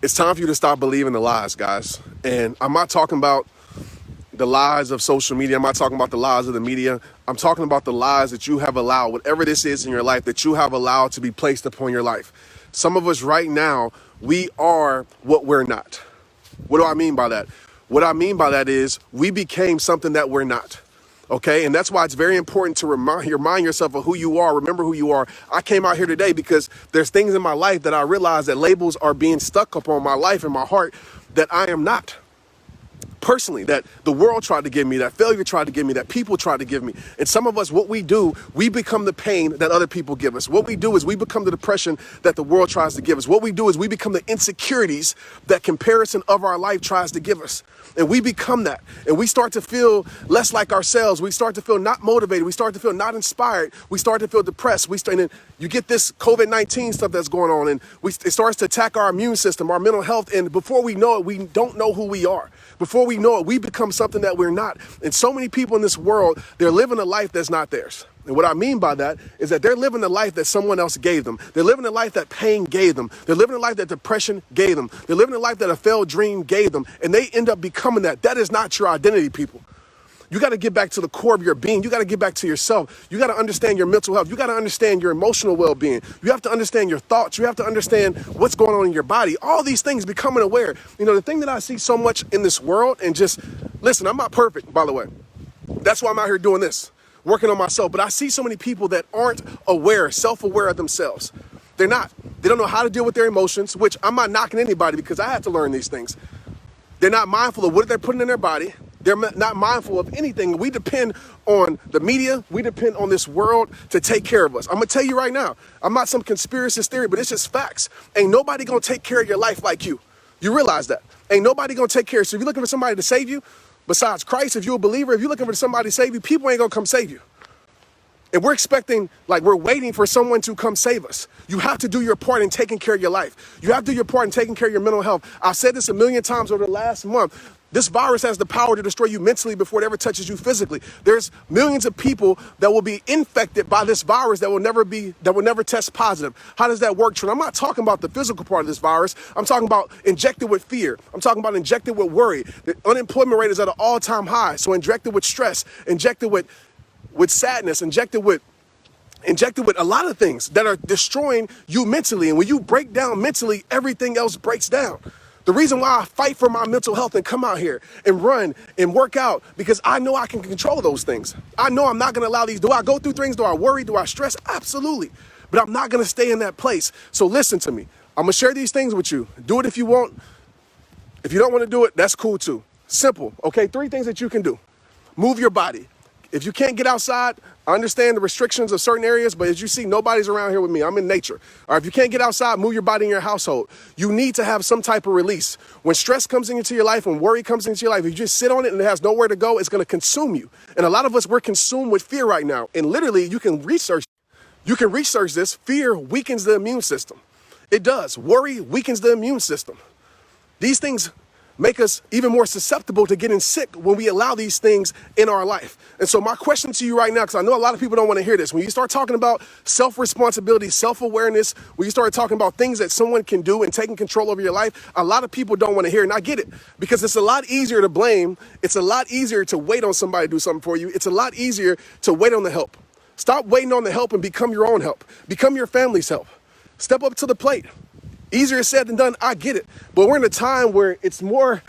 It's time for you to stop believing the lies, guys. And I'm not talking about the lies of social media. I'm not talking about the lies of the media. I'm talking about the lies that you have allowed, whatever this is in your life, that you have allowed to be placed upon your life. Some of us right now, we are what we're not. What do I mean by that? What I mean by that is we became something that we're not. Okay, and that's why it's very important to remind yourself of who you are. Remember who you are. I came out here today because there's things in my life that I realize that labels are being stuck upon my life and my heart that I am not. Personally, that the world tried to give me, that failure tried to give me, that people tried to give me. And some of us, what we do, we become the pain that other people give us. What we do is we become the depression that the world tries to give us. What we do is we become the insecurities that comparison of our life tries to give us. And we become that. And we start to feel less like ourselves. We start to feel not motivated. We start to feel not inspired. We start to feel depressed. And then you get this COVID-19 stuff that's going on, and it starts to attack our immune system, our mental health. And before we know it, we don't know who we are. Before we know it, we become something that we're not. And so many people in this world, they're living a life that's not theirs. And what I mean by that is that they're living the life that someone else gave them. They're living the life that pain gave them. They're living the life that depression gave them. They're living the life that a failed dream gave them. And they end up becoming that. That is not your identity, people. You got to get back to the core of your being. You got to get back to yourself. You got to understand your mental health. You got to understand your emotional well-being. You have to understand your thoughts. You have to understand what's going on in your body. All these things, becoming aware. You know, the thing that I see so much in this world, and just, listen, I'm not perfect, by the way. That's why I'm out here doing this, working on myself. But I see so many people that aren't aware, self-aware of themselves. They're not. They don't know how to deal with their emotions, which I'm not knocking anybody because I had to learn these things. They're not mindful of what they're putting in their body. They're not mindful of anything. We depend on the media. We depend on this world to take care of us. I'm going to tell you right now, I'm not some conspiracist theory, but it's just facts. Ain't nobody going to take care of your life like you. You realize that. Ain't nobody going to take care of you. So if you're looking for somebody to save you, besides Christ, if you're a believer, if you're looking for somebody to save you, people ain't going to come save you. And we're expecting, like we're waiting for someone to come save us. You have to do your part in taking care of your life. You have to do your part in taking care of your mental health. I've said this a million times over the last month. This virus has the power to destroy you mentally before it ever touches you physically. There's millions of people that will be infected by this virus that will never test positive. How does that work, Trent? I'm not talking about the physical part of this virus. I'm talking about injected with fear. I'm talking about injected with worry. The unemployment rate is at an all-time high. So injected with stress, injected with sadness, injected with a lot of things that are destroying you mentally. And when you break down mentally, everything else breaks down. The reason why I fight for my mental health and come out here and run and work out, because I know I can control those things. I know I'm not going to allow these. Do I go through things? Do I worry? Do I stress? Absolutely. But I'm not going to stay in that place. So listen to me. I'm going to share these things with you. Do it if you want. If you don't want to do it, that's cool too. Simple. Okay. 3 things that you can do. Move your body. If you can't get outside, I understand the restrictions of certain areas, but as you see, nobody's around here with me. I'm in nature. Or if you can't get outside, move your body in your household. You need to have some type of release. When stress comes into your life, when worry comes into your life, if you just sit on it and it has nowhere to go, it's going to consume you. And a lot of us, we're consumed with fear right now. And literally, you can research this. Fear weakens the immune system. It does. Worry weakens the immune system. These things make us even more susceptible to getting sick when we allow these things in our life. And so my question to you right now, because I know a lot of people don't want to hear this, when you start talking about self-responsibility, self-awareness, when you start talking about things that someone can do and taking control over your life, a lot of people don't want to hear it. And I get it, because it's a lot easier to blame. It's a lot easier to wait on somebody to do something for you. It's a lot easier to wait on the help. Stop waiting on the help and become your own help. Become your family's help. Step up to the plate. Easier said than done, I get it. But we're in a time where it's more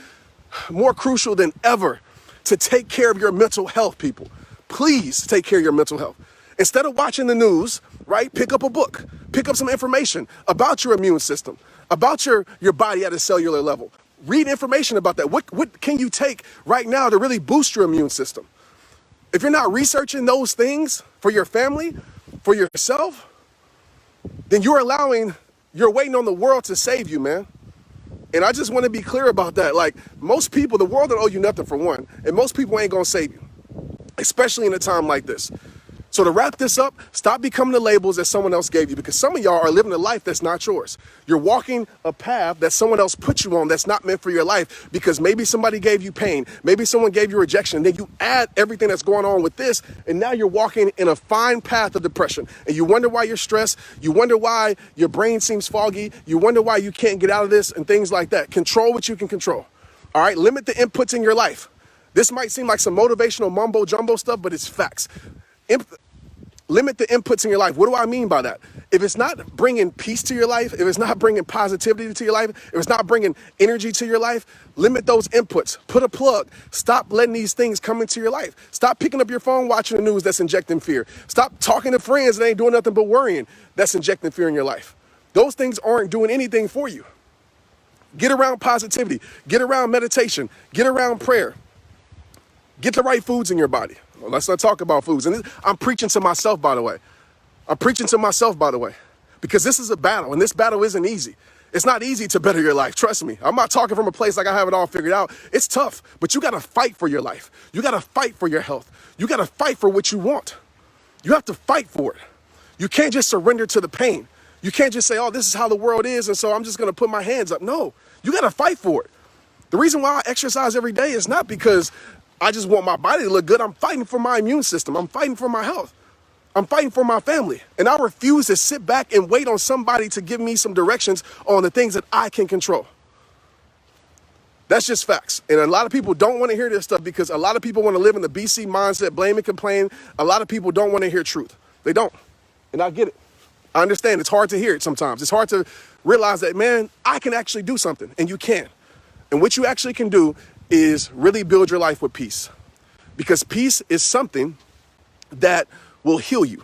crucial than ever to take care of your mental health, people. Please take care of your mental health. Instead of watching the news, right, pick up a book. Pick up some information about your immune system, about your body at a cellular level. Read information about that. What can you take right now to really boost your immune system? If you're not researching those things for your family, for yourself, then you're waiting on the world to save you, man. And I just want to be clear about that. Like, most people, the world don't owe you nothing for one. And most people ain't going to save you, especially in a time like this. So to wrap this up, stop becoming the labels that someone else gave you, because some of y'all are living a life that's not yours. You're walking a path that someone else put you on that's not meant for your life, because maybe somebody gave you pain, maybe someone gave you rejection, then you add everything that's going on with this, and now you're walking in a fine path of depression, and you wonder why you're stressed, you wonder why your brain seems foggy, you wonder why you can't get out of this, and things like that. Control what you can control. All right, limit the inputs in your life. This might seem like some motivational mumbo jumbo stuff, but it's facts. Limit the inputs in your life. What do I mean by that? If it's not bringing peace to your life, if it's not bringing positivity to your life, if it's not bringing energy to your life, limit those inputs. Put a plug. Stop letting these things come into your life. Stop picking up your phone, watching the news that's injecting fear. Stop talking to friends that ain't doing nothing but worrying that's injecting fear in your life. Those things aren't doing anything for you. Get around positivity. Get around meditation. Get around prayer. Get the right foods in your body. Well, let's not talk about foods. And I'm preaching to myself, by the way. Because this is a battle, and this battle isn't easy. It's not easy to better your life. Trust me. I'm not talking from a place like I have it all figured out. It's tough, but you got to fight for your life. You got to fight for your health. You got to fight for what you want. You have to fight for it. You can't just surrender to the pain. You can't just say, oh, this is how the world is, and so I'm just going to put my hands up. No, you got to fight for it. The reason why I exercise every day is not because I just want my body to look good. I'm fighting for my immune system. I'm fighting for my health. I'm fighting for my family. And I refuse to sit back and wait on somebody to give me some directions on the things that I can control. That's just facts. And a lot of people don't want to hear this stuff because a lot of people want to live in the BC mindset, blame and complain. A lot of people don't want to hear truth. They don't. And I get it. I understand. It's hard to hear it sometimes. It's hard to realize that, man, I can actually do something. And you can. And what you actually can do is really build your life with peace, because peace is something that will heal you.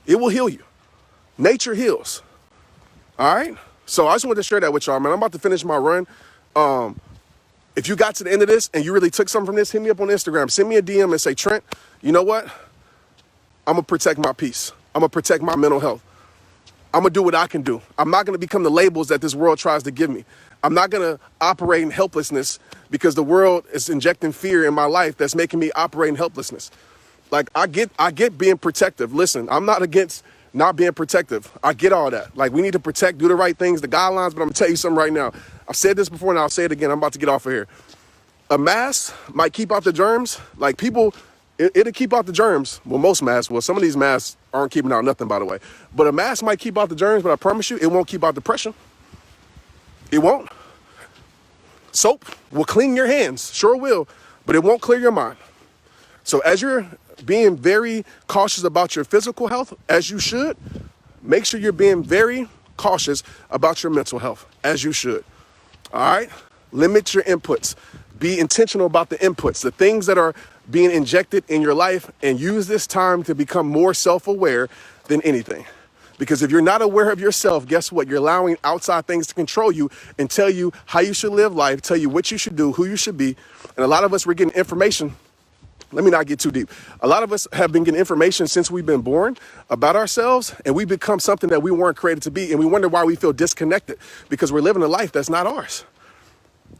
It will heal you. Nature heals. All right. So I just wanted to share that with y'all, man. I'm about to finish my run. If you got to the end of this and you really took something from this, hit me up on Instagram. Send me a DM and say, Trent, you know what? I'm going to protect my peace. I'm going to protect my mental health. I'm going to do what I can do. I'm not going to become the labels that this world tries to give me. I'm not going to operate in helplessness because the world is injecting fear in my life that's making me operate in helplessness. Like, I get being protective. Listen, I'm not against not being protective. I get all that. Like, we need to protect, do the right things, the guidelines, but I'm going to tell you something right now. I've said this before and I'll say it again. I'm about to get off of here. A mask might keep out the germs. Like, people, it'll keep out the germs. Well, most masks will. Some of these masks aren't keeping out nothing, by the way. But a mask might keep out the germs, but I promise you, it won't keep out depression. It won't. Soap will clean your hands, sure will, but it won't clear your mind. So as you're being very cautious about your physical health, as you should, make sure you're being very cautious about your mental health, as you should. All right? Limit your inputs. Be intentional about the inputs, the things that are being injected in your life, and use this time to become more self-aware than anything. Because if you're not aware of yourself, guess what? You're allowing outside things to control you and tell you how you should live life, tell you what you should do, who you should be. And a lot of us, we're getting information. Let me not get too deep. A lot of us have been getting information since we've been born about ourselves, and we become something that we weren't created to be. And we wonder why we feel disconnected, because we're living a life that's not ours.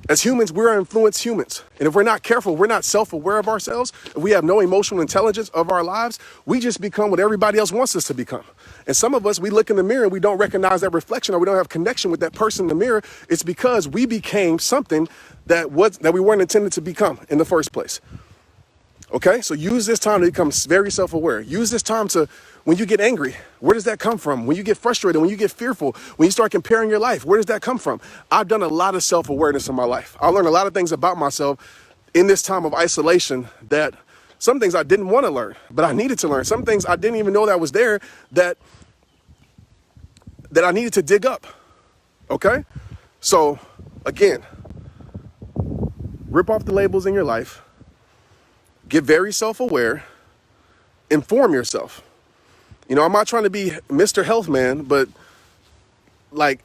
As humans, we're influenced humans. And if we're not careful, we're not self-aware of ourselves, if we have no emotional intelligence of our lives, we just become what everybody else wants us to become. And some of us, we look in the mirror and we don't recognize that reflection, or we don't have connection with that person in the mirror. It's because we became something that we weren't intended to become in the first place. Okay? So use this time to become very self-aware. Use this time to, when you get angry, where does that come from? When you get frustrated, when you get fearful, when you start comparing your life, where does that come from? I've done a lot of self-awareness in my life. I learned a lot of things about myself in this time of isolation, that some things I didn't want to learn, but I needed to learn. Some things I didn't even know that was there that I needed to dig up. Okay? So again, rip off the labels in your life. Get very self-aware. Inform yourself. You know, I'm not trying to be Mr. Health Man, but like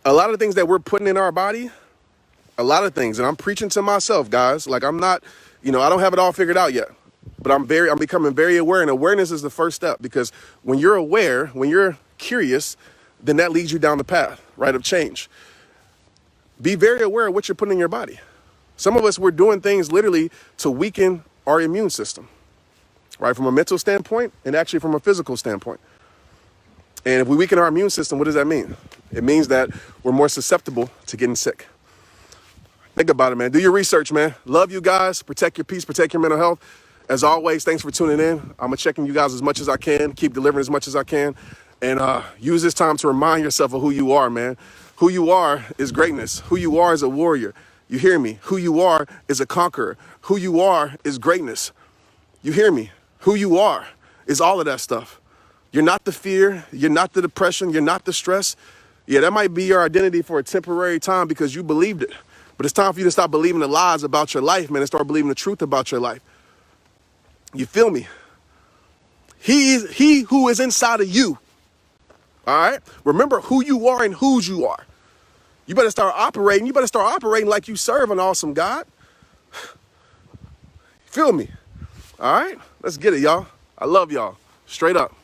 a lot of things that we're putting in our body, a lot of things, and I'm preaching to myself, guys. Like, I'm not, I don't have it all figured out yet, but I'm becoming very aware, and awareness is the first step, because when you're aware, when you're curious, then that leads you down the path, right, of change. Be very aware of what you're putting in your body. Some of us, we're doing things literally to weaken our immune system. right? From a mental standpoint and actually from a physical standpoint. And if we weaken our immune system, what does that mean? It means that we're more susceptible to getting sick. Think about it, man. Do your research, man. Love you guys. Protect your peace. Protect your mental health. As always, thanks for tuning in. I'm going to check in you guys as much as I can. Keep delivering as much as I can. And use this time to remind yourself of who you are, man. Who you are is greatness. Who you are is a warrior. You hear me? Who you are is a conqueror. Who you are is greatness. You hear me? Who you are is all of that stuff. You're not the fear. You're not the depression. You're not the stress. Yeah, that might be your identity for a temporary time because you believed it. But it's time for you to stop believing the lies about your life, man, and start believing the truth about your life. You feel me? He who is inside of you. All right? Remember who you are and whose you are. You better start operating. You better start operating like you serve an awesome God. Feel me? All right? Let's get it, y'all. I love y'all. Straight up.